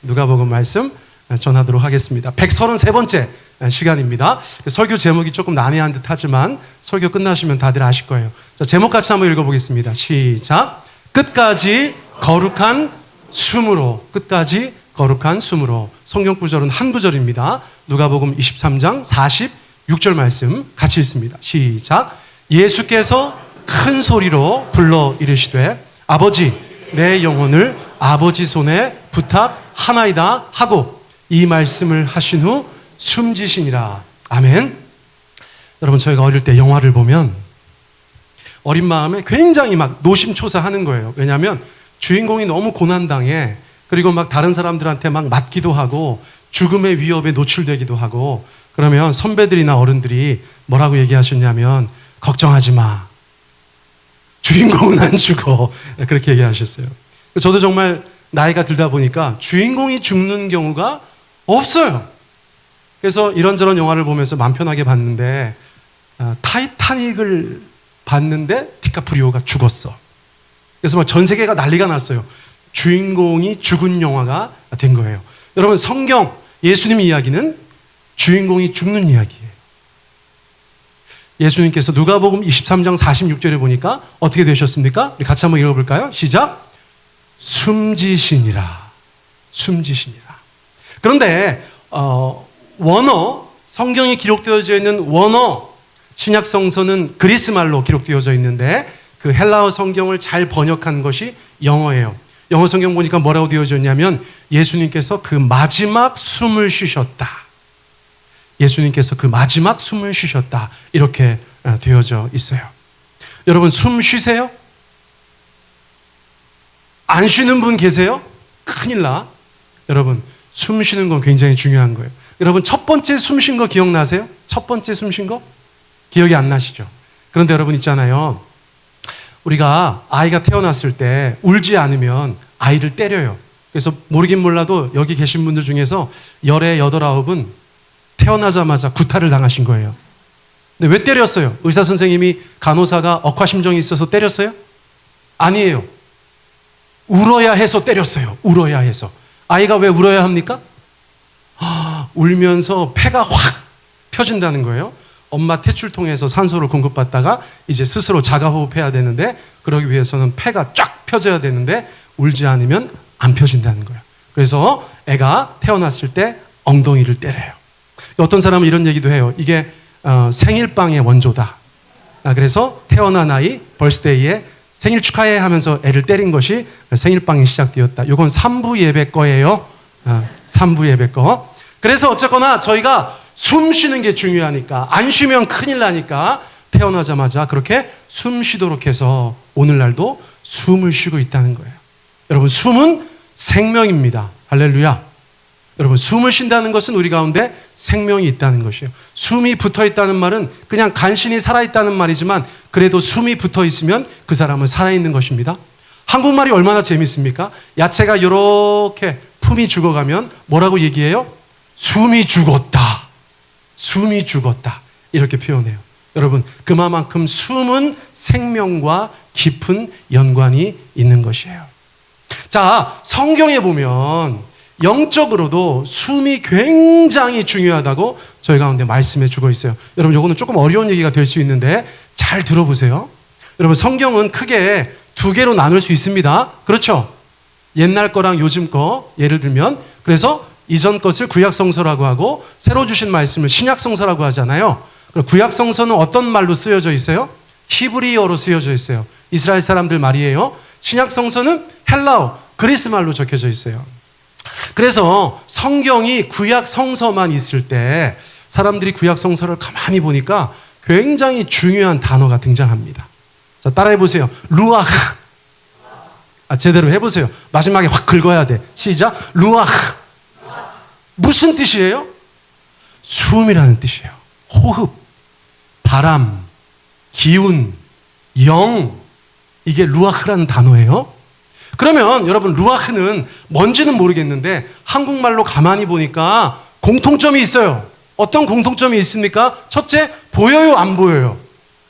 누가복음 말씀 전하도록 하겠습니다. 133번째 시간입니다. 설교 제목이 조금 난해한 듯 하지만 설교 끝나시면 다들 아실 거예요. 자, 제목 같이 한번 읽어보겠습니다. 시작. 끝까지 거룩한 숨으로. 끝까지 거룩한 숨으로. 성경 구절은 한 구절입니다. 누가복음 23장 46절 말씀 같이 읽습니다. 시작. 예수께서 큰 소리로 불러 이르시되 아버지 내 영혼을 아버지 손에 부탁하나이다 하고 이 말씀을 하신 후 숨지시니라. 아멘. 여러분, 저희가 어릴 때 영화를 보면 어린 마음에 굉장히 막 노심초사하는 거예요. 왜냐하면 주인공이 너무 고난당해. 그리고 막 다른 사람들한테 막 맞기도 하고 죽음의 위협에 노출되기도 하고. 그러면 선배들이나 어른들이 뭐라고 얘기하셨냐면 걱정하지 마. 주인공은 안 죽어. 그렇게 얘기하셨어요. 저도 정말 나이가 들다 보니까 주인공이 죽는 경우가 없어요. 그래서 이런저런 영화를 보면서 마음 편하게 봤는데 타이타닉을 봤는데 디카프리오가 죽었어. 그래서 막 전 세계가 난리가 났어요. 주인공이 죽은 영화가 된 거예요. 여러분, 성경 예수님 이야기는 주인공이 죽는 이야기예요. 예수님께서 누가복음 23장 46절에 보니까 어떻게 되셨습니까? 우리 같이 한번 읽어볼까요? 시작. 숨지시니라. 숨지시니라. 그런데 원어, 성경이 기록되어져 있는 원어, 신약 성서는 그리스 말로 기록되어져 있는데 그 헬라어 성경을 잘 번역한 것이 영어예요. 영어 성경 보니까 뭐라고 되어져 있냐면 예수님께서 그 마지막 숨을 쉬셨다. 예수님께서 그 마지막 숨을 쉬셨다. 이렇게 되어져 있어요. 여러분, 숨 쉬세요? 안 쉬는 분 계세요? 큰일 나. 여러분, 숨 쉬는 건 굉장히 중요한 거예요. 여러분, 첫 번째 숨 쉰 거 기억나세요? 첫 번째 숨 쉰 거? 기억이 안 나시죠? 그런데 여러분 있잖아요. 우리가 아이가 태어났을 때 울지 않으면 아이를 때려요. 그래서 모르긴 몰라도 여기 계신 분들 중에서 10에 8, 9은 태어나자마자 구타를 당하신 거예요. 근데 왜 때렸어요? 의사 선생님이 간호사가 억하심정이 있어서 때렸어요? 아니에요. 울어야 해서 때렸어요. 울어야 해서. 아이가 왜 울어야 합니까? 울면서 폐가 확 펴진다는 거예요. 엄마 태출통에서 산소를 공급받다가 이제 스스로 자가호흡해야 되는데 그러기 위해서는 폐가 쫙 펴져야 되는데 울지 않으면 안 펴진다는 거예요. 그래서 애가 태어났을 때 엉덩이를 때려요. 어떤 사람은 이런 얘기도 해요. 이게 생일빵의 원조다. 그래서 태어난 아이 벌스데이에 생일 축하해 하면서 애를 때린 것이 생일빵이 시작되었다. 이건 3부 예배 거예요. 3부 예배 거. 그래서 어쨌거나 저희가 숨 쉬는 게 중요하니까, 안 쉬면 큰일 나니까 태어나자마자 그렇게 숨 쉬도록 해서 오늘날도 숨을 쉬고 있다는 거예요. 여러분, 숨은 생명입니다. 할렐루야. 여러분, 숨을 쉰다는 것은 우리 가운데 생명이 있다는 것이에요. 숨이 붙어 있다는 말은 그냥 간신히 살아있다는 말이지만 그래도 숨이 붙어 있으면 그 사람은 살아있는 것입니다. 한국말이 얼마나 재밌습니까? 야채가 이렇게 품이 죽어가면 뭐라고 얘기해요? 숨이 죽었다. 숨이 죽었다. 이렇게 표현해요. 여러분, 그만큼 숨은 생명과 깊은 연관이 있는 것이에요. 자, 성경에 보면 영적으로도 숨이 굉장히 중요하다고 저희 가운데 말씀해 주고 있어요. 여러분, 이거는 조금 어려운 얘기가 될 수 있는데 잘 들어보세요. 여러분, 성경은 크게 두 개로 나눌 수 있습니다. 그렇죠? 옛날 거랑 요즘 거, 예를 들면 그래서 이전 것을 구약성서라고 하고 새로 주신 말씀을 신약성서라고 하잖아요. 구약성서는 어떤 말로 쓰여져 있어요? 히브리어로 쓰여져 있어요. 이스라엘 사람들 말이에요. 신약성서는 헬라어, 그리스 말로 적혀져 있어요. 그래서 성경이 구약성서만 있을 때 사람들이 구약성서를 가만히 보니까 굉장히 중요한 단어가 등장합니다. 자, 따라해 보세요. 루아흐. 제대로 해보세요. 마지막에 확 긁어야 돼. 시작. 루아흐. 무슨 뜻이에요? 숨이라는 뜻이에요. 호흡, 바람, 기운, 영. 이게 루아흐라는 단어예요. 그러면 여러분, 루아흐는 뭔지는 모르겠는데 한국말로 가만히 보니까 공통점이 있어요. 어떤 공통점이 있습니까? 첫째, 보여요, 안 보여요?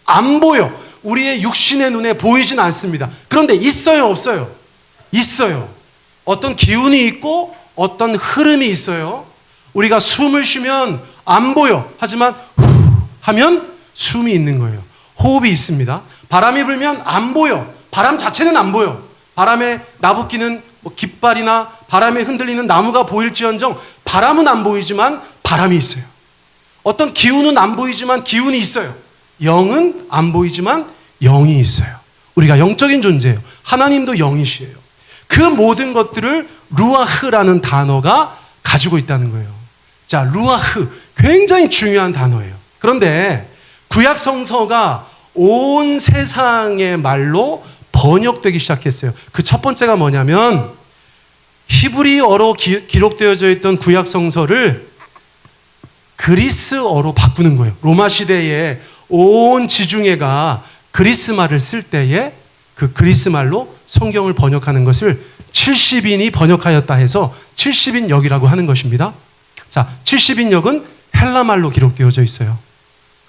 안 보여. 우리의 육신의 눈에 보이진 않습니다. 그런데 있어요, 없어요? 있어요. 어떤 기운이 있고 어떤 흐름이 있어요. 우리가 숨을 쉬면 안 보여. 하지만 후 하면 숨이 있는 거예요. 호흡이 있습니다. 바람이 불면 안 보여. 바람 자체는 안 보여. 바람에 나부끼는 깃발이나 바람에 흔들리는 나무가 보일지언정 바람은 안 보이지만 바람이 있어요. 어떤 기운은 안 보이지만 기운이 있어요. 영은 안 보이지만 영이 있어요. 우리가 영적인 존재예요. 하나님도 영이시에요. 그 모든 것들을 루아흐라는 단어가 가지고 있다는 거예요. 자, 루아흐 굉장히 중요한 단어예요. 그런데 구약 성서가 온 세상의 말로 번역되기 시작했어요. 그 첫 번째가 뭐냐면 히브리어로 기록되어져 있던 구약 성서를 그리스어로 바꾸는 거예요. 로마 시대에 온 지중해가 그리스말을 쓸 때에 그 그리스말로 성경을 번역하는 것을 70인이 번역하였다 해서 70인역이라고 하는 것입니다. 자, 70인역은 헬라말로 기록되어져 있어요.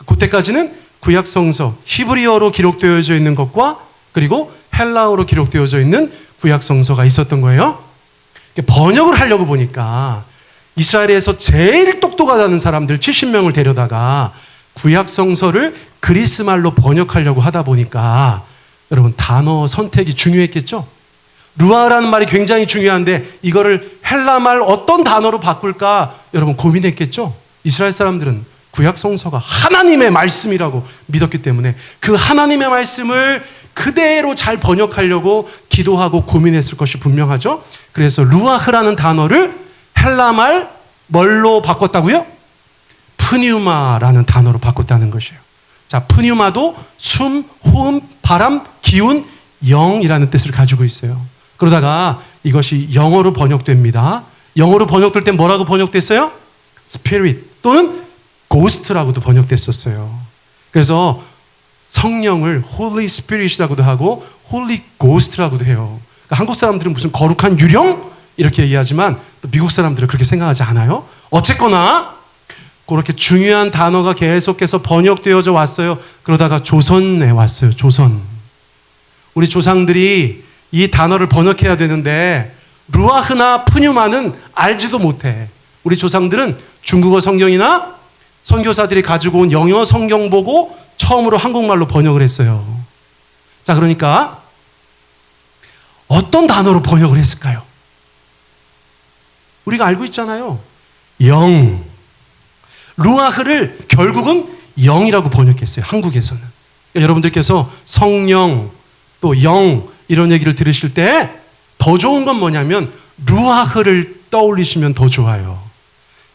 그때까지는 구약 성서 히브리어로 기록되어져 있는 것과 그리고 헬라어로 기록되어져 있는 구약 성서가 있었던 거예요. 번역을 하려고 보니까 이스라엘에서 제일 똑똑하다는 사람들 70명을 데려다가 구약 성서를 그리스말로 번역하려고 하다 보니까 여러분 단어 선택이 중요했겠죠? 루아라는 말이 굉장히 중요한데 이거를 헬라말 어떤 단어로 바꿀까 여러분 고민했겠죠? 이스라엘 사람들은 구약 성서가 하나님의 말씀이라고 믿었기 때문에 그 하나님의 말씀을 그대로 잘 번역하려고 기도하고 고민했을 것이 분명하죠. 그래서 루아흐라는 단어를 헬라말 뭘로 바꿨다고요? 프뉴마라는 단어로 바꿨다는 것이에요. 자, 프뉴마도 숨, 호흡, 바람, 기운, 영이라는 뜻을 가지고 있어요. 그러다가 이것이 영어로 번역됩니다. 영어로 번역될 때 뭐라고 번역됐어요? Spirit 또는 Ghost라고도 번역됐었어요. 그래서 성령을 Holy Spirit이라고도 하고 Holy Ghost라고도 해요. 그러니까 한국 사람들은 무슨 거룩한 유령? 이렇게 얘기하지만 또 미국 사람들은 그렇게 생각하지 않아요. 어쨌거나 그렇게 중요한 단어가 계속해서 번역되어져 왔어요. 그러다가 조선에 왔어요. 조선. 우리 조상들이 이 단어를 번역해야 되는데 루아흐나 푸뉴마는 알지도 못해. 우리 조상들은 중국어 성경이나 선교사들이 가지고 온 영어 성경 보고 처음으로 한국말로 번역을 했어요. 자, 그러니까 어떤 단어로 번역을 했을까요? 우리가 알고 있잖아요. 영. 루아흐를 결국은 영이라고 번역했어요. 한국에서는. 그러니까 여러분들께서 성령 또 영 이런 얘기를 들으실 때 더 좋은 건 뭐냐면 루아흐를 떠올리시면 더 좋아요.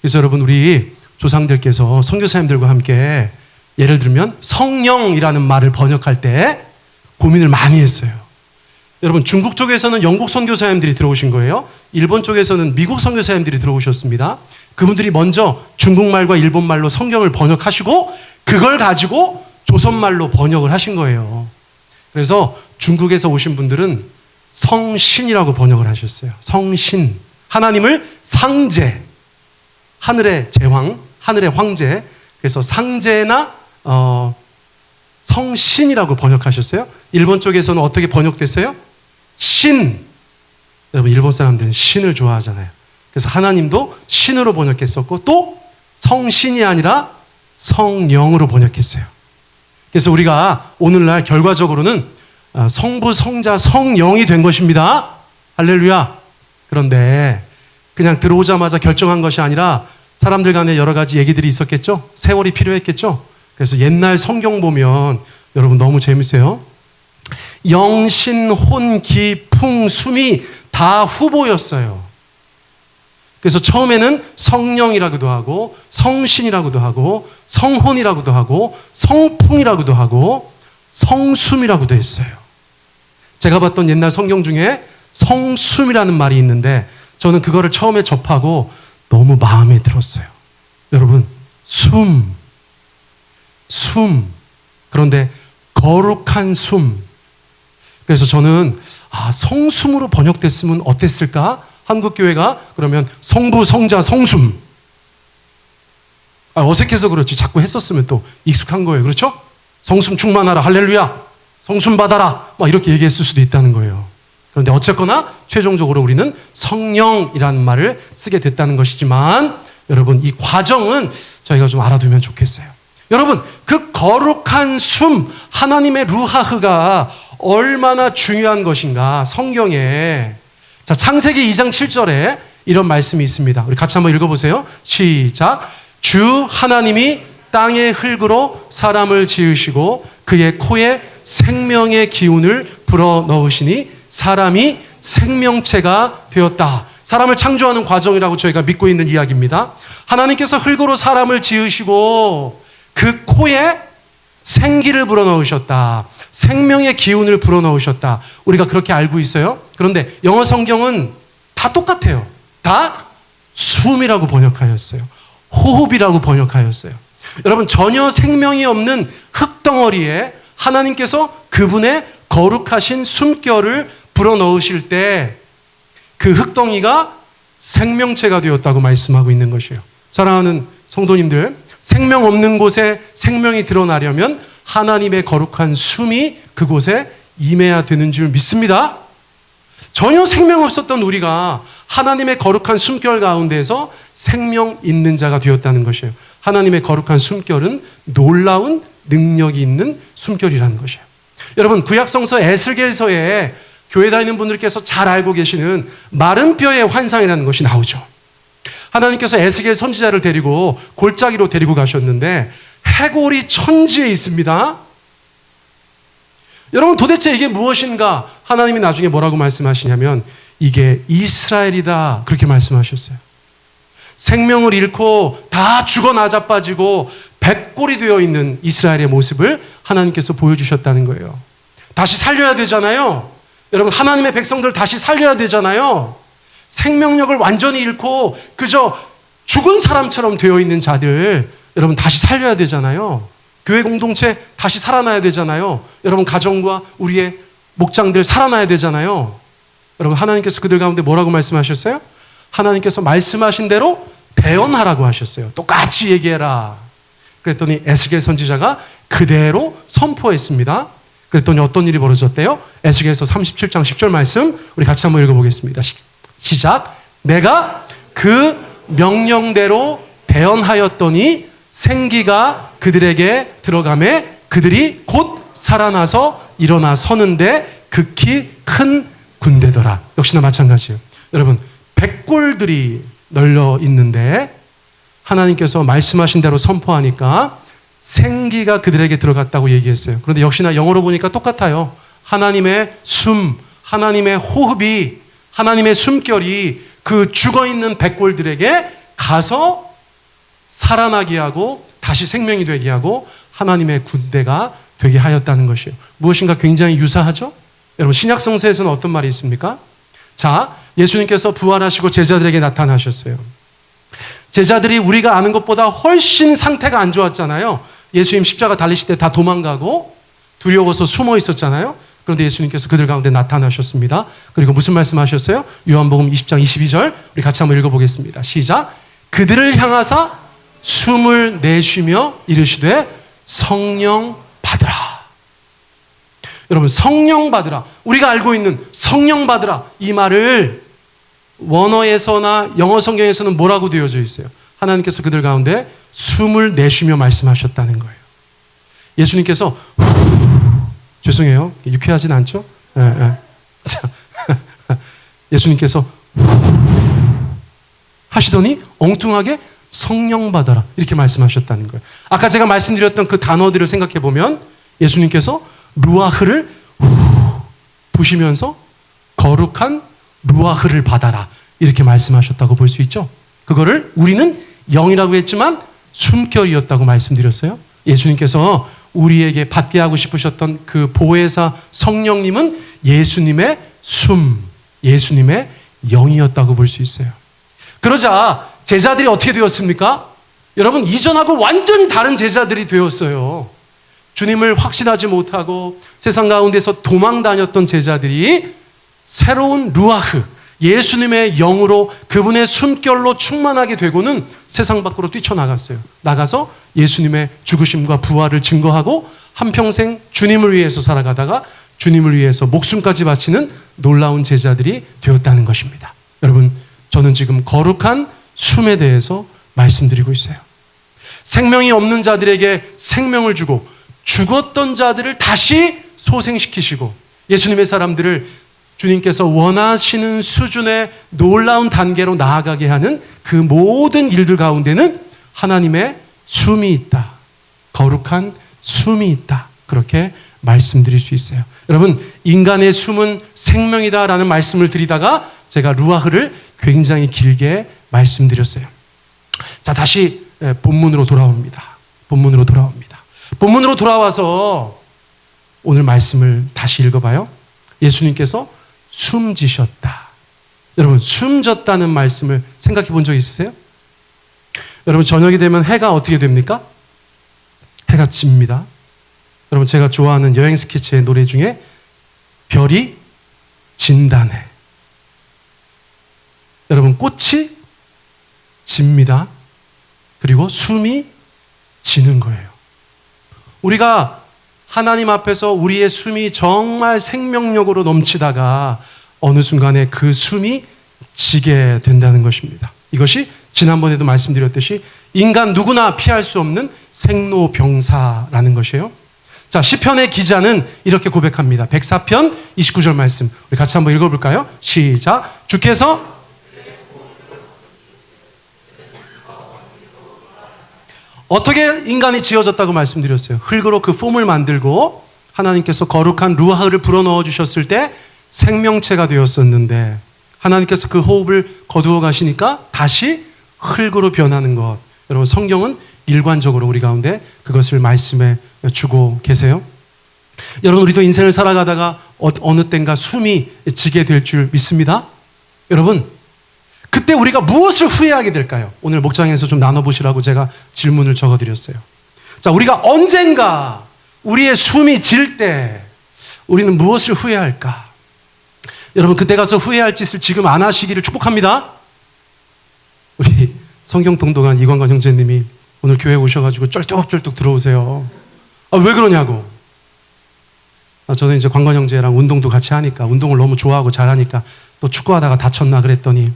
그래서 여러분 우리 조상들께서 선교사님들과 함께 예를 들면 성령이라는 말을 번역할 때 고민을 많이 했어요. 여러분 중국 쪽에서는 영국 선교사님들이 들어오신 거예요. 일본 쪽에서는 미국 선교사님들이 들어오셨습니다. 그분들이 먼저 중국말과 일본말로 성경을 번역하시고 그걸 가지고 조선말로 번역을 하신 거예요. 그래서 중국에서 오신 분들은 성신이라고 번역을 하셨어요. 성신. 하나님을 상제. 하늘의 제왕, 하늘의 황제. 그래서 상제나 성신이라고 번역하셨어요. 일본 쪽에서는 어떻게 번역됐어요? 신. 여러분 일본 사람들은 신을 좋아하잖아요. 그래서 하나님도 신으로 번역했었고 또 성신이 아니라 성령으로 번역했어요. 그래서 우리가 오늘날 결과적으로는 성부, 성자, 성령이 된 것입니다. 할렐루야. 그런데 그냥 들어오자마자 결정한 것이 아니라 사람들 간에 여러 가지 얘기들이 있었겠죠? 세월이 필요했겠죠? 그래서 옛날 성경 보면 여러분 너무 재밌어요. 영, 신, 혼, 기, 풍, 숨이 다 후보였어요. 그래서 처음에는 성령이라고도 하고 성신이라고도 하고 성혼이라고도 하고 성풍이라고도 하고 성숨이라고도 했어요. 제가 봤던 옛날 성경 중에 성숨이라는 말이 있는데 저는 그거를 처음에 접하고 너무 마음에 들었어요. 여러분, 숨. 그런데 거룩한 숨. 그래서 저는 성숨으로 번역됐으면 어땠을까? 한국교회가 그러면 성부, 성자, 성숨. 어색해서 그렇지. 자꾸 했었으면 또 익숙한 거예요. 그렇죠? 성숨 충만하라. 할렐루야. 성숨 받아라. 막 이렇게 얘기했을 수도 있다는 거예요. 그런데 어쨌거나 최종적으로 우리는 성령이라는 말을 쓰게 됐다는 것이지만 여러분, 이 과정은 저희가 좀 알아두면 좋겠어요. 여러분, 그 거룩한 숨, 하나님의 루하흐가 얼마나 중요한 것인가. 성경에 자, 창세기 2장 7절에 이런 말씀이 있습니다. 우리 같이 한번 읽어보세요. 시작. 주 하나님이 땅의 흙으로 사람을 지으시고 그의 코에 생명의 기운을 불어넣으시니 사람이 생명체가 되었다. 사람을 창조하는 과정이라고 저희가 믿고 있는 이야기입니다. 하나님께서 흙으로 사람을 지으시고 그 코에 생기를 불어넣으셨다. 생명의 기운을 불어넣으셨다. 우리가 그렇게 알고 있어요. 그런데 영어 성경은 다 똑같아요. 다 숨이라고 번역하였어요. 호흡이라고 번역하였어요. 여러분, 전혀 생명이 없는 흙덩어리에 하나님께서 그분의 거룩하신 숨결을 불어넣으실 때 그 흙덩이가 생명체가 되었다고 말씀하고 있는 것이에요. 사랑하는 성도님들, 생명 없는 곳에 생명이 드러나려면 하나님의 거룩한 숨이 그곳에 임해야 되는 줄 믿습니다. 전혀 생명 없었던 우리가 하나님의 거룩한 숨결 가운데서 생명 있는 자가 되었다는 것이에요. 하나님의 거룩한 숨결은 놀라운 능력이 있는 숨결이라는 것이에요. 여러분, 구약성서 에스겔서에 교회 다니는 분들께서 잘 알고 계시는 마른 뼈의 환상이라는 것이 나오죠. 하나님께서 에스겔 선지자를 데리고 골짜기로 데리고 가셨는데 해골이 천지에 있습니다. 여러분, 도대체 이게 무엇인가? 하나님이 나중에 뭐라고 말씀하시냐면 이게 이스라엘이다, 그렇게 말씀하셨어요. 생명을 잃고 다 죽어 나자빠지고 백골이 되어 있는 이스라엘의 모습을 하나님께서 보여주셨다는 거예요. 다시 살려야 되잖아요. 여러분, 하나님의 백성들 다시 살려야 되잖아요. 생명력을 완전히 잃고 그저 죽은 사람처럼 되어 있는 자들, 여러분 다시 살려야 되잖아요. 교회 공동체 다시 살아나야 되잖아요. 여러분, 가정과 우리의 목장들 살아나야 되잖아요. 여러분, 하나님께서 그들 가운데 뭐라고 말씀하셨어요? 하나님께서 말씀하신 대로 대언하라고 하셨어요. 똑같이 얘기해라. 그랬더니 에스겔 선지자가 그대로 선포했습니다. 그랬더니 어떤 일이 벌어졌대요? 에스겔서 37장 10절 말씀 우리 같이 한번 읽어보겠습니다. 시작. 내가 그 명령대로 대언하였더니 생기가 그들에게 들어가매 그들이 곧 살아나서 일어나 서는데 극히 큰 군대더라. 역시나 마찬가지예요. 여러분, 백골들이 널려 있는데 하나님께서 말씀하신 대로 선포하니까 생기가 그들에게 들어갔다고 얘기했어요. 그런데 역시나 영어로 보니까 똑같아요. 하나님의 숨, 하나님의 호흡이, 하나님의 숨결이 그 죽어있는 백골들에게 가서 살아나게 하고 다시 생명이 되게 하고 하나님의 군대가 되게 하였다는 것이에요. 무엇인가 굉장히 유사하죠? 여러분, 신약성서에서는 어떤 말이 있습니까? 자, 예수님께서 부활하시고 제자들에게 나타나셨어요. 제자들이 우리가 아는 것보다 훨씬 상태가 안 좋았잖아요. 예수님 십자가 달리실 때 다 도망가고 두려워서 숨어 있었잖아요. 그런데 예수님께서 그들 가운데 나타나셨습니다. 그리고 무슨 말씀하셨어요? 요한복음 20장 22절 우리 같이 한번 읽어보겠습니다. 시작. 그들을 향하사 숨을 내쉬며 이르시되 성령 받으라. 여러분, 성령 받으라. 우리가 알고 있는 성령 받으라, 이 말을 원어에서나 영어 성경에서는 뭐라고 되어져 있어요? 하나님께서 그들 가운데 숨을 내쉬며 말씀하셨다는 거예요. 예수님께서 죄송해요, 유쾌하진 않죠? 예수님께서 하시더니 엉뚱하게 성령 받아라, 이렇게 말씀하셨다는 거예요. 아까 제가 말씀드렸던 그 단어들을 생각해 보면 예수님께서 루아흐를 부시면서 거룩한 루아흐를 받아라, 이렇게 말씀하셨다고 볼 수 있죠. 그거를 우리는 영이라고 했지만 숨결이었다고 말씀드렸어요. 예수님께서 우리에게 받게 하고 싶으셨던 그 보혜사 성령님은 예수님의 숨, 예수님의 영이었다고 볼 수 있어요. 그러자 제자들이 어떻게 되었습니까? 여러분, 이전하고 완전히 다른 제자들이 되었어요. 주님을 확신하지 못하고 세상 가운데서 도망 다녔던 제자들이 새로운 루아흐, 예수님의 영으로 그분의 숨결로 충만하게 되고는 세상 밖으로 뛰쳐나갔어요. 나가서 예수님의 죽으심과 부활을 증거하고 한평생 주님을 위해서 살아가다가 주님을 위해서 목숨까지 바치는 놀라운 제자들이 되었다는 것입니다. 여러분, 저는 지금 거룩한 숨에 대해서 말씀드리고 있어요. 생명이 없는 자들에게 생명을 주고 죽었던 자들을 다시 소생시키시고 예수님의 사람들을 주님께서 원하시는 수준의 놀라운 단계로 나아가게 하는 그 모든 일들 가운데는 하나님의 숨이 있다. 거룩한 숨이 있다. 그렇게 말씀드릴 수 있어요. 여러분, 인간의 숨은 생명이다라는 말씀을 드리다가 제가 루아흐를 굉장히 길게 말씀드렸어요. 자, 다시 본문으로 돌아옵니다. 본문으로 돌아와서 오늘 말씀을 다시 읽어봐요. 예수님께서 숨지셨다. 여러분, 숨졌다는 말씀을 생각해 본 적 있으세요? 여러분, 저녁이 되면 해가 어떻게 됩니까? 해가 집니다. 여러분, 제가 좋아하는 여행 스케치의 노래 중에 별이 진다네. 여러분, 꽃이 집니다. 그리고 숨이 지는 거예요. 우리가 하나님 앞에서 우리의 숨이 정말 생명력으로 넘치다가 어느 순간에 그 숨이 지게 된다는 것입니다. 이것이 지난번에도 말씀드렸듯이 인간 누구나 피할 수 없는 생로병사라는 것이에요. 자, 시편의 기자는 이렇게 고백합니다. 104편 29절 말씀 우리 같이 한번 읽어볼까요? 시작. 주께서 어떻게 인간이 지어졌다고 말씀드렸어요? 흙으로 그 폼을 만들고 하나님께서 거룩한 루아흐를 불어넣어 주셨을 때 생명체가 되었었는데 하나님께서 그 호흡을 거두어 가시니까 다시 흙으로 변하는 것. 여러분, 성경은 일관적으로 우리 가운데 그것을 말씀해 주고 계세요. 여러분, 우리도 인생을 살아가다가 어느 땐가 숨이 지게 될 줄 믿습니다. 여러분, 그때 우리가 무엇을 후회하게 될까요? 오늘 목장에서 좀 나눠보시라고 제가 질문을 적어드렸어요. 자, 우리가 언젠가 우리의 숨이 질 때 우리는 무엇을 후회할까? 여러분, 그때 가서 후회할 짓을 지금 안 하시기를 축복합니다. 우리 성경 동독한 이광관 형제님이 오늘 교회 오셔가지고 쩔뚝쩔뚝 들어오세요. 왜 그러냐고. 저는 이제 광관 형제랑 운동도 같이 하니까 운동을 너무 좋아하고 잘하니까 또 축구하다가 다쳤나 그랬더니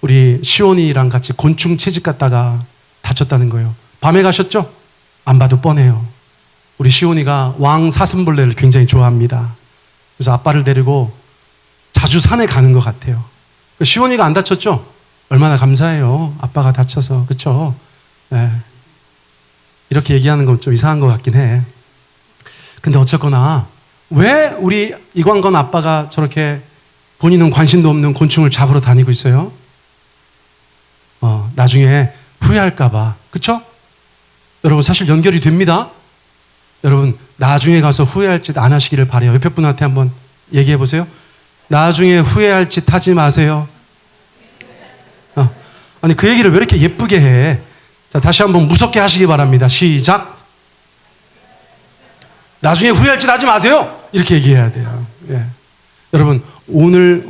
우리 시온이랑 같이 곤충 채집 갔다가 다쳤다는 거예요. 밤에 가셨죠? 안 봐도 뻔해요. 우리 시온이가 왕 사슴벌레를 굉장히 좋아합니다. 그래서 아빠를 데리고 자주 산에 가는 것 같아요. 시온이가 안 다쳤죠? 얼마나 감사해요. 아빠가 다쳐서. 그렇죠? 네. 이렇게 얘기하는 건 좀 이상한 것 같긴 해. 근데 어쨌거나 왜 우리 이광건 아빠가 저렇게 본인은 관심도 없는 곤충을 잡으러 다니고 있어요? 나중에 후회할까 봐. 그렇죠? 여러분, 사실 연결이 됩니다. 여러분, 나중에 가서 후회할 짓 안 하시기를 바라요. 옆에 분한테 한번 얘기해 보세요. 나중에 후회할 짓 하지 마세요. 아니, 그 얘기를 왜 이렇게 예쁘게 해? 자, 다시 한번 무섭게 하시기 바랍니다. 시작. 나중에 후회할 짓 하지 마세요. 이렇게 얘기해야 돼요. 예. 여러분, 오늘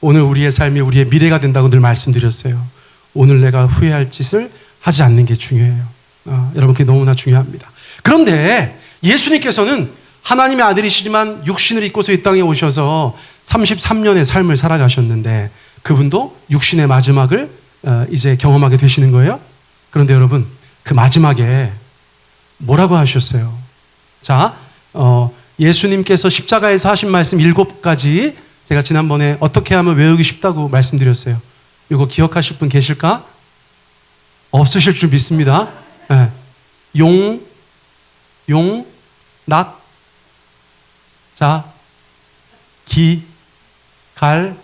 우리의 삶이 우리의 미래가 된다고 늘 말씀드렸어요. 오늘 내가 후회할 짓을 하지 않는 게 중요해요. 여러분, 그게 너무나 중요합니다. 그런데 예수님께서는 하나님의 아들이시지만 육신을 입고서 이 땅에 오셔서 33년의 삶을 살아가셨는데 그분도 육신의 마지막을 이제 경험하게 되시는 거예요. 그런데 여러분, 그 마지막에 뭐라고 하셨어요? 자, 예수님께서 십자가에서 하신 말씀 7가지 제가 지난번에 어떻게 하면 외우기 쉽다고 말씀드렸어요. 이거 기억하실 분 계실까? 없으실 줄 믿습니다. 네. 낙, 자, 기, 갈,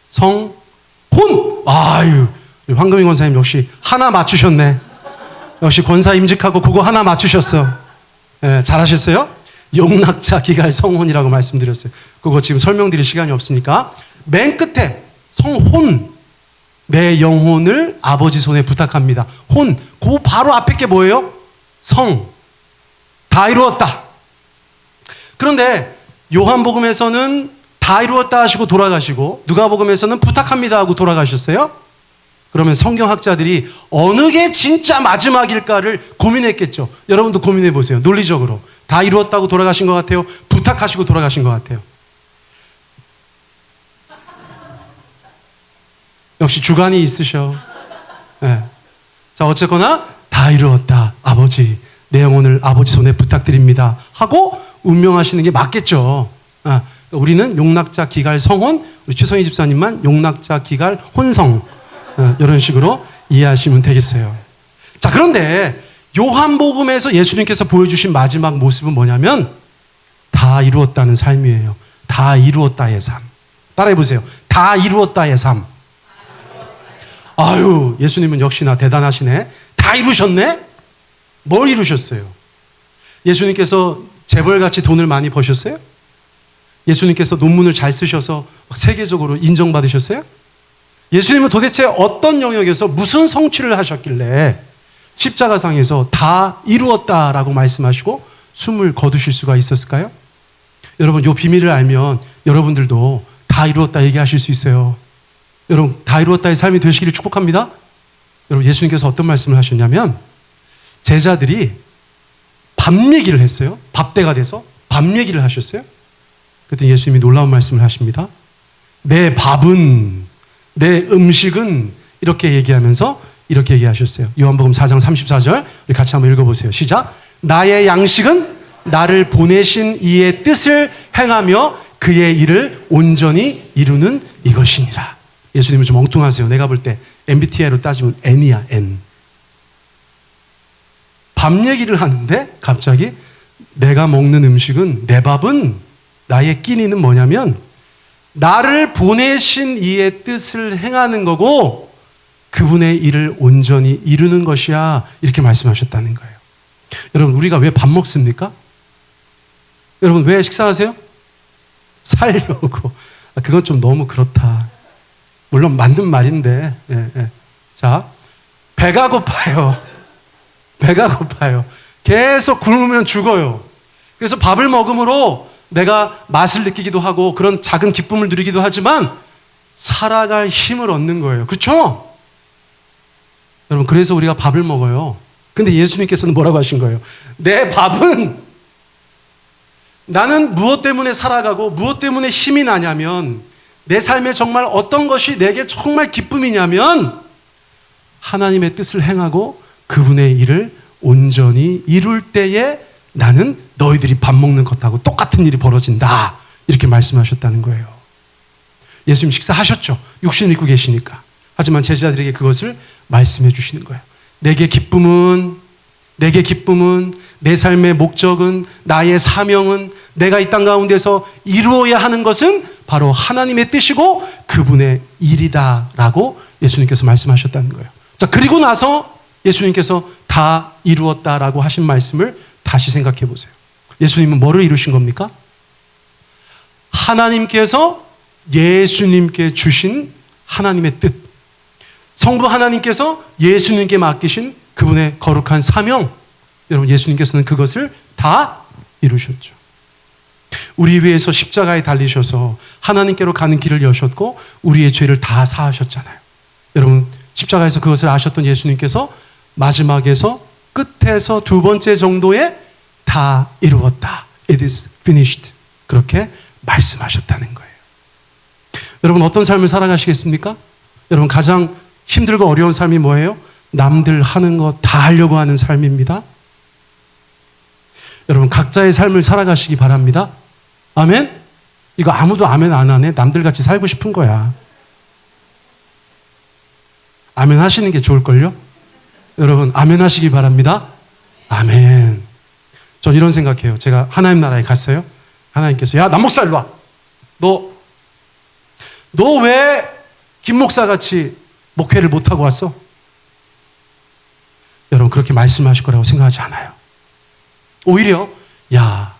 성, 혼! 아유, 황금희 권사님 역시 하나 맞추셨네. 역시 권사 임직하고 그거 하나 맞추셨어. 네, 잘하셨어요? 용낙자, 기갈, 성혼이라고 말씀드렸어요. 그거 지금 설명드릴 시간이 없으니까 맨 끝에 성혼, 내 영혼을 아버지 손에 부탁합니다. 혼, 그 바로 앞에 게 뭐예요? 성, 다 이루었다. 그런데 요한복음에서는 다 이루었다 하시고 돌아가시고 누가복음에서는 부탁합니다 하고 돌아가셨어요. 그러면 성경학자들이 어느 게 진짜 마지막일까를 고민했겠죠. 여러분도 고민해 보세요. 논리적으로. 다 이루었다고 돌아가신 것 같아요? 부탁하시고 돌아가신 것 같아요? 역시 주관이 있으셔. 네. 자, 어쨌거나 다 이루었다. 아버지, 내 영혼을 아버지 손에 부탁드립니다. 하고 운명하시는 게 맞겠죠. 우리는 용락자 기갈 성혼, 우리 최성희 집사님만 용락자 기갈 혼성, 이런 식으로 이해하시면 되겠어요. 자, 그런데 요한복음에서 예수님께서 보여주신 마지막 모습은 뭐냐면 다 이루었다는 삶이에요. 다 이루었다의 삶. 따라해 보세요. 다 이루었다의 삶. 아유, 예수님은 역시나 대단하시네. 다 이루셨네? 뭘 이루셨어요? 예수님께서 재벌같이 돈을 많이 버셨어요? 예수님께서 논문을 잘 쓰셔서 세계적으로 인정받으셨어요? 예수님은 도대체 어떤 영역에서 무슨 성취를 하셨길래 십자가상에서 다 이루었다라고 말씀하시고 숨을 거두실 수가 있었을까요? 여러분, 이 비밀을 알면 여러분들도 다 이루었다 얘기하실 수 있어요. 여러분, 다 이루었다의 삶이 되시기를 축복합니다. 여러분, 예수님께서 어떤 말씀을 하셨냐면 제자들이 밥 얘기를 했어요. 밥때가 돼서 밥 얘기를 하셨어요. 그랬더니 예수님이 놀라운 말씀을 하십니다. 내 밥은, 내 음식은, 이렇게 얘기하면서 이렇게 얘기하셨어요. 요한복음 4장 34절 우리 같이 한번 읽어보세요. 시작. 나의 양식은 나를 보내신 이의 뜻을 행하며 그의 일을 온전히 이루는 이것이니라. 예수님은 좀 엉뚱하세요. 내가 볼 때 MBTI로 따지면 N이야, N. 밥 얘기를 하는데 갑자기 내가 먹는 음식은, 내 밥은, 나의 끼니는 뭐냐면 나를 보내신 이의 뜻을 행하는 거고 그분의 일을 온전히 이루는 것이야. 이렇게 말씀하셨다는 거예요. 여러분, 우리가 왜 밥 먹습니까? 여러분, 왜 식사하세요? 살려고. 그건 좀 너무 그렇다. 물론 맞는 말인데, 자, 배가 고파요. 배가 고파요. 계속 굶으면 죽어요. 그래서 밥을 먹음으로 내가 맛을 느끼기도 하고 그런 작은 기쁨을 누리기도 하지만 살아갈 힘을 얻는 거예요. 그렇죠? 여러분, 그래서 우리가 밥을 먹어요. 근데 예수님께서는 뭐라고 하신 거예요? 내 밥은, 나는 무엇 때문에 살아가고 무엇 때문에 힘이 나냐면, 내 삶에 정말 어떤 것이 내게 정말 기쁨이냐면 하나님의 뜻을 행하고 그분의 일을 온전히 이룰 때에 나는 너희들이 밥 먹는 것하고 똑같은 일이 벌어진다. 이렇게 말씀하셨다는 거예요. 예수님 식사하셨죠. 육신을 입고 계시니까. 하지만 제자들에게 그것을 말씀해 주시는 거예요. 내게 기쁨은, 내 삶의 목적은, 나의 사명은, 내가 이 땅 가운데서 이루어야 하는 것은 바로 하나님의 뜻이고 그분의 일이다라고 예수님께서 말씀하셨다는 거예요. 자, 그리고 나서 예수님께서 다 이루었다라고 하신 말씀을 다시 생각해 보세요. 예수님은 뭐를 이루신 겁니까? 하나님께서 예수님께 주신 하나님의 뜻, 성부 하나님께서 예수님께 맡기신 그분의 거룩한 사명, 여러분, 예수님께서는 그것을 다 이루셨죠. 우리 위해서 십자가에 달리셔서 하나님께로 가는 길을 여셨고 우리의 죄를 다 사하셨잖아요. 여러분, 십자가에서 그것을 아셨던 예수님께서 마지막에서 끝에서 두 번째 정도에 다 이루었다. It is finished. 그렇게 말씀하셨다는 거예요. 여러분, 어떤 삶을 살아가시겠습니까? 여러분, 가장 힘들고 어려운 삶이 뭐예요? 남들 하는 거 다 하려고 하는 삶입니다. 여러분, 각자의 삶을 살아가시기 바랍니다. 아멘? 이거 아무도 아멘 안 하네. 남들같이 살고 싶은 거야. 아멘 하시는 게 좋을걸요? 여러분, 아멘 하시기 바랍니다. 아멘. 전 이런 생각해요. 제가 하나님 나라에 갔어요. 하나님께서, 야, 남 목사 일로 와. 너 왜 김 목사같이 목회를 못하고 왔어? 여러분, 그렇게 말씀하실 거라고 생각하지 않아요. 오히려, 야,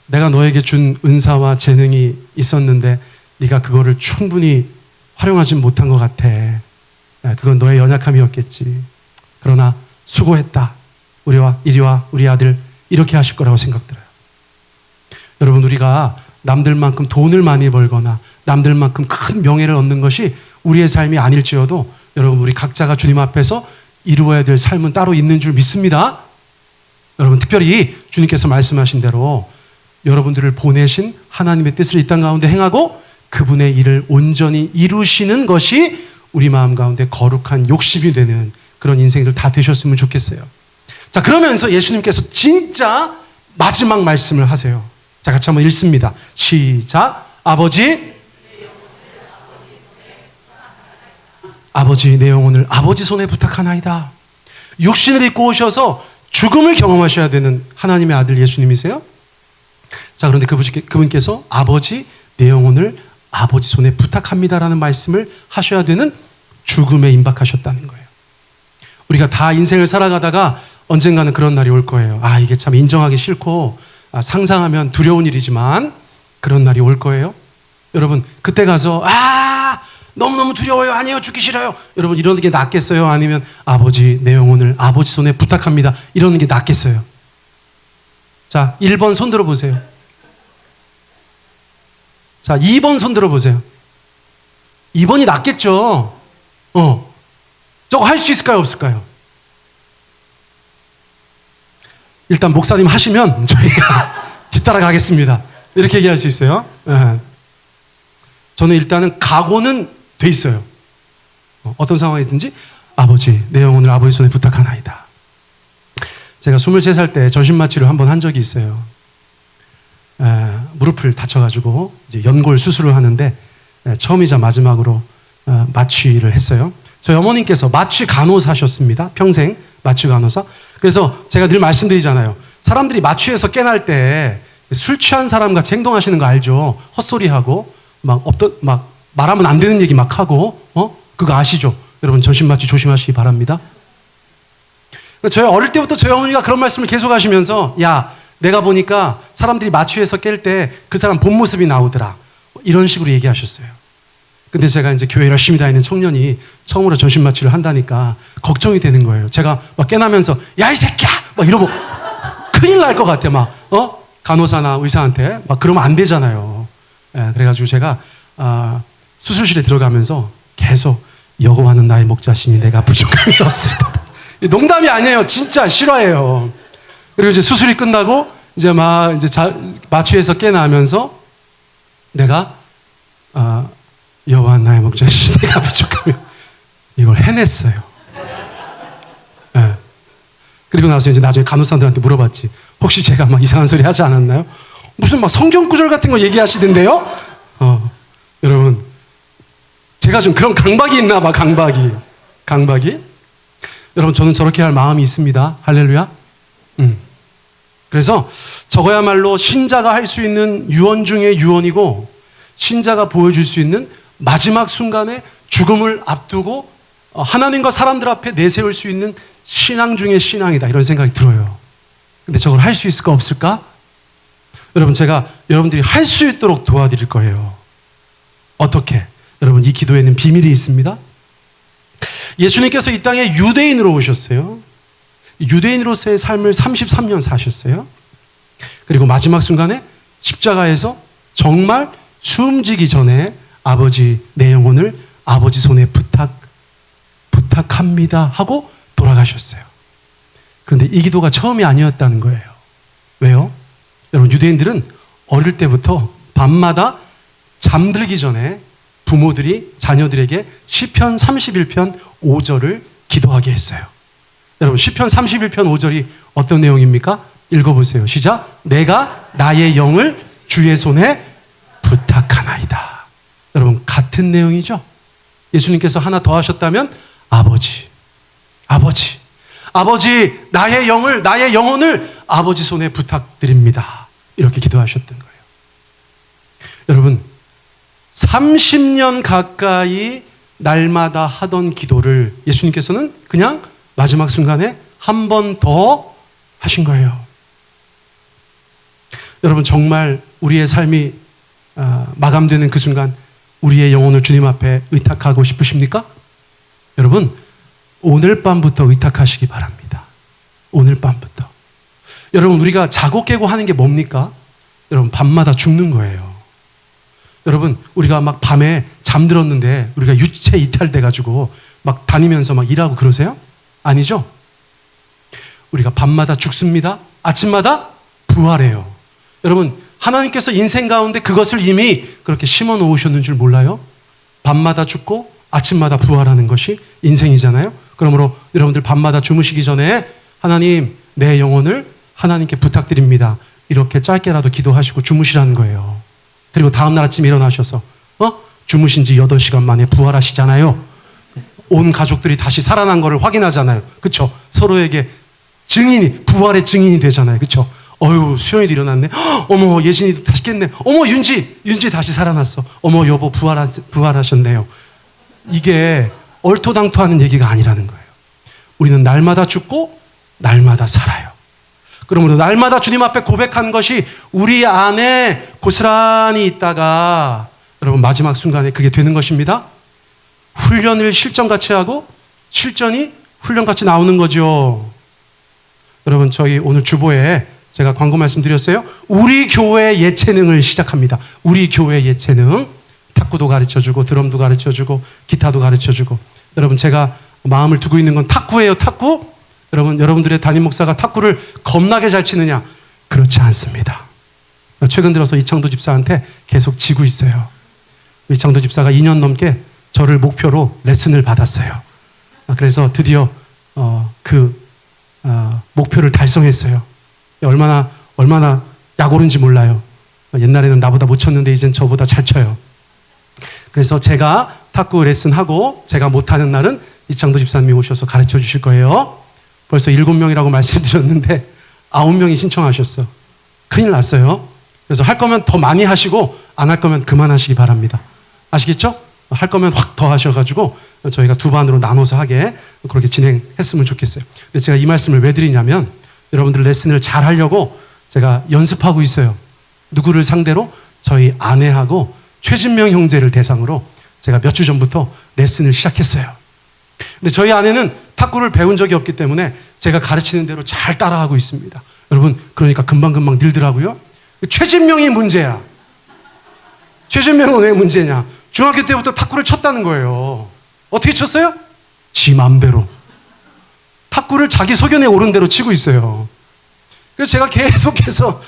내가 너에게 준 은사와 재능이 있었는데 네가 그거를 충분히 활용하지 못한 것 같아. 그건 너의 연약함이었겠지. 그러나 수고했다. 이리 와, 우리 아들. 이렇게 하실 거라고 생각들어요. 여러분, 우리가 남들만큼 돈을 많이 벌거나 남들만큼 큰 명예를 얻는 것이 우리의 삶이 아닐지어도 여러분 우리 각자가 주님 앞에서 이루어야 될 삶은 따로 있는 줄 믿습니다. 여러분 특별히 주님께서 말씀하신 대로 여러분들을 보내신 하나님의 뜻을 이 땅 가운데 행하고 그분의 일을 온전히 이루시는 것이 우리 마음 가운데 거룩한 욕심이 되는 그런 인생들 다 되셨으면 좋겠어요. 자, 그러면서 예수님께서 진짜 마지막 말씀을 하세요. 자, 같이 한번 읽습니다. 시작. 아버지, 내 영혼을 아버지 손에 부탁하나이다. 육신을 입고 오셔서 죽음을 경험하셔야 되는 하나님의 아들 예수님이세요. 자, 그런데 그분께서 아버지, 내 영혼을 아버지 손에 부탁합니다라는 말씀을 하셔야 되는 죽음에 임박하셨다는 거예요. 우리가 다 인생을 살아가다가 언젠가는 그런 날이 올 거예요. 아, 이게 참 인정하기 싫고 상상하면 두려운 일이지만 그런 날이 올 거예요. 여러분 그때 가서 너무너무 두려워요. 아니에요. 죽기 싫어요. 여러분 이러는 게 낫겠어요? 아니면 아버지 내 영혼을 아버지 손에 부탁합니다. 이러는 게 낫겠어요? 자, 1번 손 들어보세요. 자, 2번 손 들어보세요. 2번이 낫겠죠? 저거 할 수 있을까요? 없을까요? 일단 목사님 하시면 저희가 뒤따라 가겠습니다. 이렇게 얘기할 수 있어요. 네. 저는 일단은 각오는 돼 있어요. 어떤 상황이든지 아버지 내 영혼을 아버지 손에 부탁하나이다. 제가 23살 때 전신마취를 한번 한 적이 있어요. 무릎을 다쳐가지고 이제 연골 수술을 하는데 처음이자 마지막으로 마취를 했어요. 저희 어머님께서 마취 간호사셨습니다. 평생 마취 간호사. 그래서 제가 늘 말씀드리잖아요. 사람들이 마취해서 깨날 때 술 취한 사람 같이 행동하시는 거 알죠? 헛소리하고 막 말하면 안 되는 얘기 막 하고 그거 아시죠? 여러분 전신마취 조심하시기 바랍니다. 저희 어릴 때부터 저희 어머니가 그런 말씀을 계속 하시면서 야, 내가 보니까 사람들이 마취해서 깰 때 그 사람 본 모습이 나오더라. 이런 식으로 얘기하셨어요. 근데 제가 이제 교회 열심히 다니는 청년이 처음으로 전신마취를 한다니까 걱정이 되는 거예요. 제가 막 깨나면서 야, 이 새끼야! 막 이러고 큰일 날 것 같아. 간호사나 의사한테 막 그러면 안 되잖아요. 그래가지고 제가 수술실에 들어가면서 계속 여호와는 나의 목자시니 내가 부족함이 없으리다. 농담이 아니에요. 진짜 실화예요. 그리고 이제 수술이 끝나고 이제 마취해서 깨나면서 내가 여호와는 나의 목자시니 내가 부족함이 이걸 해냈어요. 네. 그리고 나서 이제 나중에 간호사들한테 물어봤지. 혹시 제가 막 이상한 소리 하지 않았나요? 무슨 막 성경 구절 같은 거 얘기하시던데요? 여러분, 제가 좀 그런 강박이 있나 봐, 강박이. 여러분, 저는 저렇게 할 마음이 있습니다. 할렐루야. 그래서 저거야말로 신자가 할 수 있는 유언 중에 유언이고, 신자가 보여줄 수 있는 마지막 순간에 죽음을 앞두고 하나님과 사람들 앞에 내세울 수 있는 신앙 중에 신앙이다. 이런 생각이 들어요. 근데 저걸 할 수 있을까 없을까? 여러분 제가 여러분들이 할 수 있도록 도와드릴 거예요. 어떻게? 여러분 이 기도에는 비밀이 있습니다. 예수님께서 이 땅에 유대인으로 오셨어요. 유대인으로서의 삶을 33년 사셨어요. 그리고 마지막 순간에 십자가에서 정말 숨지기 전에 아버지 내 영혼을 아버지 손에 부탁합니다 하고 돌아가셨어요. 그런데 이 기도가 처음이 아니었다는 거예요. 왜요? 여러분 유대인들은 어릴 때부터 밤마다 잠들기 전에 부모들이 자녀들에게 시편 31편 5절을 기도하게 했어요. 여러분 시편 31편 5절이 어떤 내용입니까? 읽어보세요. 시작. 내가 나의 영을 주의 손에 부탁하나이다. 여러분 같은 내용이죠? 예수님께서 하나 더 하셨다면 아버지 나의 영혼을 아버지 손에 부탁드립니다. 이렇게 기도하셨던 거예요. 여러분 30년 가까이 날마다 하던 기도를 예수님께서는 그냥 마지막 순간에 한 번 더 하신 거예요. 여러분 정말 우리의 삶이 마감되는 그 순간 우리의 영혼을 주님 앞에 의탁하고 싶으십니까? 여러분 오늘 밤부터 의탁하시기 바랍니다. 오늘 밤부터. 여러분 우리가 자고 깨고 하는 게 뭡니까? 여러분 밤마다 죽는 거예요. 여러분 우리가 막 밤에 잠들었는데 우리가 유체 이탈돼 가지고 막 다니면서 막 일하고 그러세요? 아니죠? 우리가 밤마다 죽습니다. 아침마다 부활해요. 여러분, 하나님께서 인생 가운데 그것을 이미 그렇게 심어 놓으셨는 줄 몰라요? 밤마다 죽고 아침마다 부활하는 것이 인생이잖아요. 그러므로 여러분들 밤마다 주무시기 전에 하나님, 내 영혼을 하나님께 부탁드립니다. 이렇게 짧게라도 기도하시고 주무시라는 거예요. 그리고 다음날 아침 일어나셔서 주무신 지 8시간 만에 부활하시잖아요. 온 가족들이 다시 살아난 거를 확인하잖아요. 그렇죠? 서로에게 증인이, 부활의 증인이 되잖아요. 그렇죠? 어휴, 수영이도 일어났네. 어머, 예진이도 다시 깼네. 어머, 윤지 다시 살아났어. 어머, 여보 부활하셨네요. 이게 얼토당토하는 얘기가 아니라는 거예요. 우리는 날마다 죽고 날마다 살아요. 그러므로 날마다 주님 앞에 고백한 것이 우리 안에 고스란히 있다가 여러분 마지막 순간에 그게 되는 것입니다. 훈련을 실전같이 하고 실전이 훈련같이 나오는 거죠. 여러분, 저희 오늘 주보에 제가 광고 말씀드렸어요. 우리 교회 예체능을 시작합니다. 우리 교회 예체능. 탁구도 가르쳐주고 드럼도 가르쳐주고 기타도 가르쳐주고. 여러분, 제가 마음을 두고 있는 건 탁구예요. 탁구. 여러분들의 담임 목사가 탁구를 겁나게 잘 치느냐? 그렇지 않습니다. 최근 들어서 이창도 집사한테 계속 지고 있어요. 이창도 집사가 2년 넘게 저를 목표로 레슨을 받았어요. 그래서 드디어 목표를 달성했어요. 얼마나 약오른지 몰라요. 옛날에는 나보다 못 쳤는데 이젠 저보다 잘 쳐요. 그래서 제가 탁구 레슨하고 제가 못하는 날은 이창도 집사님이 오셔서 가르쳐 주실 거예요. 벌써 7명이라고 말씀드렸는데 9명이 신청하셨어. 큰일 났어요. 그래서 할 거면 더 많이 하시고 안 할 거면 그만하시기 바랍니다. 아시겠죠? 할 거면 확 더 하셔가지고 저희가 두 반으로 나눠서 하게 그렇게 진행했으면 좋겠어요. 근데 제가 이 말씀을 왜 드리냐면 여러분들 레슨을 잘 하려고 제가 연습하고 있어요. 누구를 상대로? 저희 아내하고 최진명 형제를 대상으로 제가 몇 주 전부터 레슨을 시작했어요. 근데 저희 아내는 탁구를 배운 적이 없기 때문에 제가 가르치는 대로 잘 따라하고 있습니다. 여러분, 그러니까 금방금방 늘더라고요. 최진명이 문제야. 최진명은 왜 문제냐? 중학교 때부터 탁구를 쳤다는 거예요. 어떻게 쳤어요? 지 맘대로. 탁구를 자기 소견에 오른 대로 치고 있어요. 그래서 제가 계속해서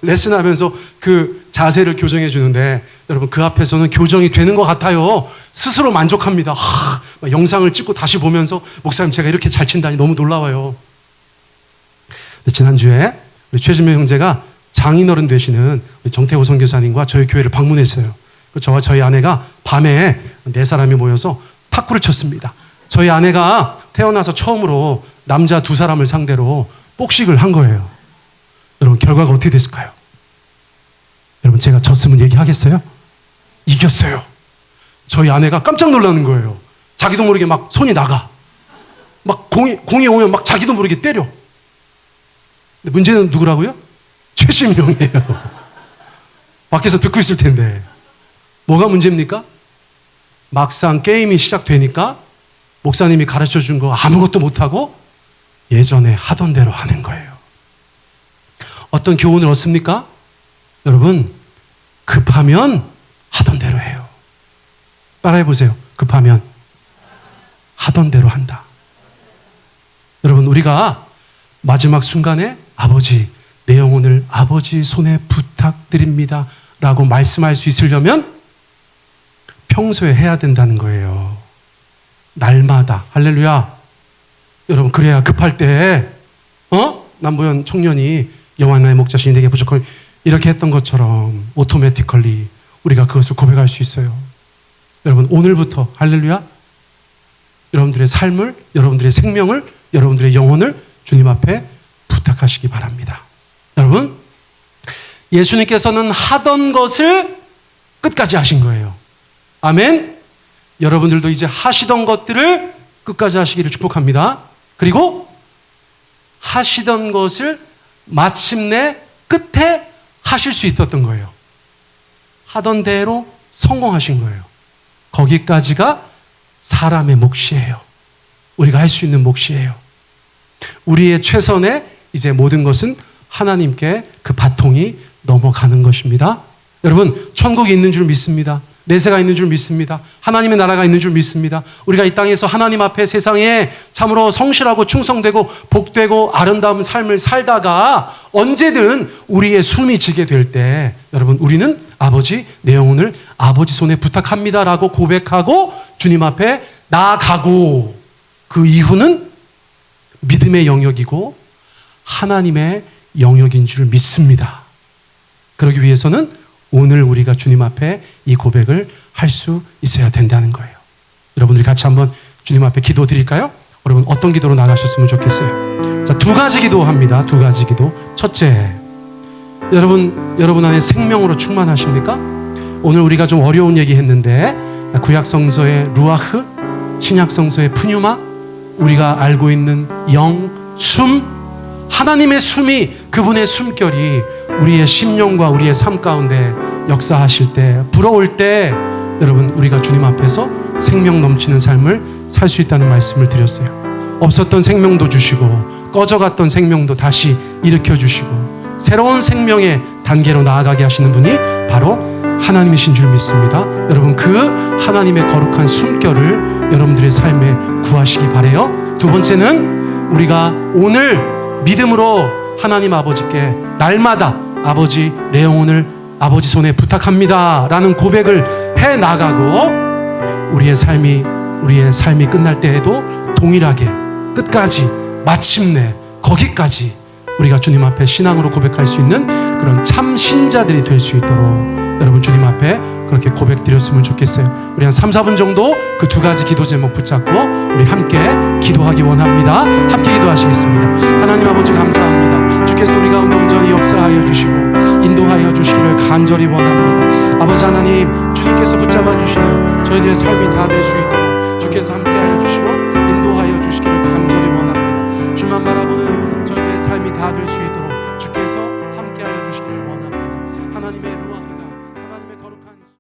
레슨하면서 그 자세를 교정해 주는데 여러분, 그 앞에서는 교정이 되는 것 같아요. 스스로 만족합니다. 영상을 찍고 다시 보면서 목사님 제가 이렇게 잘 친다니 너무 놀라워요. 지난주에 우리 최진명 형제가 장인어른 되시는 우리 정태호 선교사님과 저희 교회를 방문했어요. 저와 저희 아내가 밤에 4사람이 모여서 탁구를 쳤습니다. 저희 아내가 태어나서 처음으로 남자 2사람을 상대로 복식을 한 거예요. 여러분, 결과가 어떻게 됐을까요? 여러분, 제가 졌으면 얘기하겠어요? 이겼어요. 저희 아내가 깜짝 놀라는 거예요. 자기도 모르게 막 손이 나가. 막 공이 오면 막 자기도 모르게 때려. 근데 문제는 누구라고요? 최진명이에요. 밖에서 듣고 있을 텐데. 뭐가 문제입니까? 막상 게임이 시작되니까 목사님이 가르쳐 준 거 아무것도 못하고 예전에 하던 대로 하는 거예요. 어떤 교훈을 얻습니까? 여러분, 급하면 하던 대로 해요. 따라해보세요. 급하면 하던 대로 한다. 여러분, 우리가 마지막 순간에 아버지, 내 영혼을 아버지 손에 부탁드립니다 라고 말씀할 수 있으려면 평소에 해야 된다는 거예요. 날마다. 할렐루야. 여러분, 그래야 급할 때 남보현 청년이 여호와 나의 목자시니 내게 부족하니 이렇게 했던 것처럼 오토매티컬리 우리가 그것을 고백할 수 있어요. 여러분, 오늘부터 할렐루야. 여러분들의 삶을, 여러분들의 생명을, 여러분들의 영혼을 주님 앞에 부탁하시기 바랍니다. 여러분, 예수님께서는 하던 것을 끝까지 하신 거예요. 아멘. 여러분들도 이제 하시던 것들을 끝까지 하시기를 축복합니다. 그리고 하시던 것을 마침내 끝에 하실 수 있었던 거예요. 하던 대로 성공하신 거예요. 거기까지가 사람의 몫이에요. 우리가 할 수 있는 몫이에요. 우리의 최선에 이제 모든 것은 하나님께 그 바통이 넘어가는 것입니다. 여러분, 천국이 있는 줄 믿습니다. 내세가 있는 줄 믿습니다. 하나님의 나라가 있는 줄 믿습니다. 우리가 이 땅에서 하나님 앞에 세상에 참으로 성실하고 충성되고 복되고 아름다운 삶을 살다가 언제든 우리의 숨이 지게 될 때 여러분 우리는 아버지 내 영혼을 아버지 손에 부탁합니다라고 고백하고 주님 앞에 나아가고 그 이후는 믿음의 영역이고 하나님의 영역인 줄 믿습니다. 그러기 위해서는 오늘 우리가 주님 앞에 이 고백을 할 수 있어야 된다는 거예요. 여러분들이 같이 한번 주님 앞에 기도 드릴까요? 여러분 어떤 기도로 나가셨으면 좋겠어요? 자, 두 가지 기도합니다. 두 가지 기도. 첫째, 여러분 안에 생명으로 충만하십니까? 오늘 우리가 좀 어려운 얘기 했는데 구약 성서의 루아흐, 신약 성서의 푸뉴마, 우리가 알고 있는 영, 숨, 하나님의 숨이 그분의 숨결이 우리의 심령과 우리의 삶 가운데 역사하실 때 불어올 때 여러분 우리가 주님 앞에서 생명 넘치는 삶을 살 수 있다는 말씀을 드렸어요. 없었던 생명도 주시고 꺼져갔던 생명도 다시 일으켜 주시고 새로운 생명의 단계로 나아가게 하시는 분이 바로 하나님이신 줄 믿습니다. 여러분 그 하나님의 거룩한 숨결을 여러분들의 삶에 구하시기 바라요. 두 번째는 우리가 오늘 믿음으로 하나님 아버지께 날마다 아버지 내 영혼을 아버지 손에 부탁합니다 라는 고백을 해 나가고 우리의 삶이 끝날 때에도 동일하게 끝까지 마침내 거기까지 우리가 주님 앞에 신앙으로 고백할 수 있는 그런 참 신자들이 될 수 있도록 여러분 주님 앞에 그렇게 고백 드렸으면 좋겠어요. 우리 한 3, 4분 정도 그 두 가지 기도 제목 붙잡고 우리 함께 기도하기 원합니다. 함께 기도하시겠습니다. 하나님 아버지 감사합니다. 주께서 우리 가운데 온전히 역사하여 주시고 인도하여 주시기를 간절히 원합니다. 아버지 하나님 주님께서 붙잡아 주시는 저희들의 삶이 다 될 수 있도록 주께서 함께하여 주시고 인도하여 주시기를 간절히 원합니다. 주만 바라보는 저희들의 삶이 다 될 수 있도록